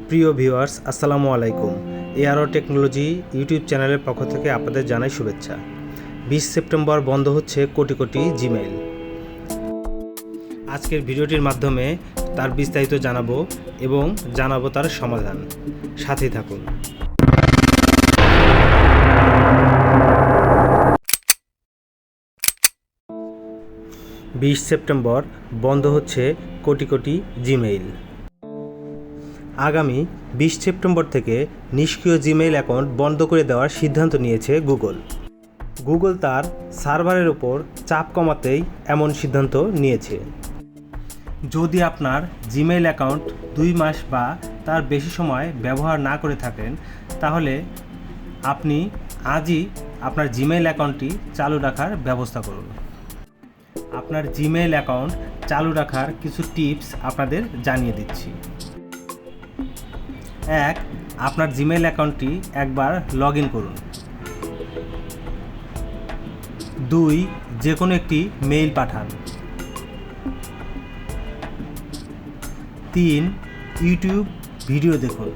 প্রিয় ভিউয়ার্স, আসসালামু আলাইকুম। এআরও টেকনোলজি ইউটিউব চ্যানেলের পক্ষ থেকে আপনাদের জানাই শুভেচ্ছা। 20 সেপ্টেম্বর বন্ধ হচ্ছে কোটি কোটি জিমেইল। আজকের ভিডিওটির মাধ্যমে তার বিস্তারিত জানাবো এবং জানাবো তার সমাধান। সাথেই থাকুন। 20 সেপ্টেম্বর বন্ধ হচ্ছে কোটি কোটি জিমেইল। আগামী 20 সেপ্টেম্বর থেকে নিষ্ক্রিয় জিমেইল অ্যাকাউন্ট বন্ধ করে দেওয়ার সিদ্ধান্ত নিয়েছে গুগল তার সার্ভারের ওপর চাপ কমাতেই এমন সিদ্ধান্ত নিয়েছে। যদি আপনার জিমেইল অ্যাকাউন্ট 2 মাস বা তার বেশি সময় ব্যবহার না করে থাকেন, তাহলে আপনি আজই আপনার জিমেইল অ্যাকাউন্টটি চালু রাখার ব্যবস্থা করুন। আপনার জিমেইল অ্যাকাউন্ট চালু রাখার কিছু টিপস আপনাদের জানিয়ে দিচ্ছি। 1. আপনার জিমেইল অ্যাকাউন্টটি একবার লগ ইন করুন। 2. যে কোনো একটি মেইল পাঠান। 3. ইউটিউব ভিডিও দেখুন।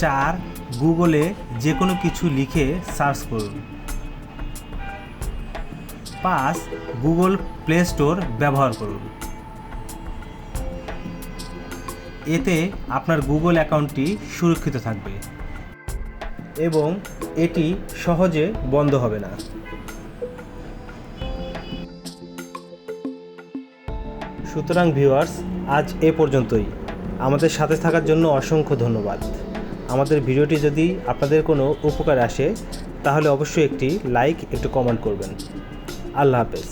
4. গুগলে যে কোনো কিছু লিখে সার্চ করুন। 5. গুগল প্লে স্টোর ব্যবহার করুন। এতে আপনার গুগল অ্যাকাউন্টটি সুরক্ষিত থাকবে এবং এটি সহজে বন্ধ হবে না। সুতরাং ভিউয়ার্স, আজ এ পর্যন্তই। আমাদের সাথে থাকার জন্য অসংখ্য ধন্যবাদ। আমাদের ভিডিওটি যদি আপনাদের কোনো উপকার আসে, তাহলে অবশ্যই একটি লাইক, একটু কমেন্ট করবেন। আল্লাহ হাফেজ।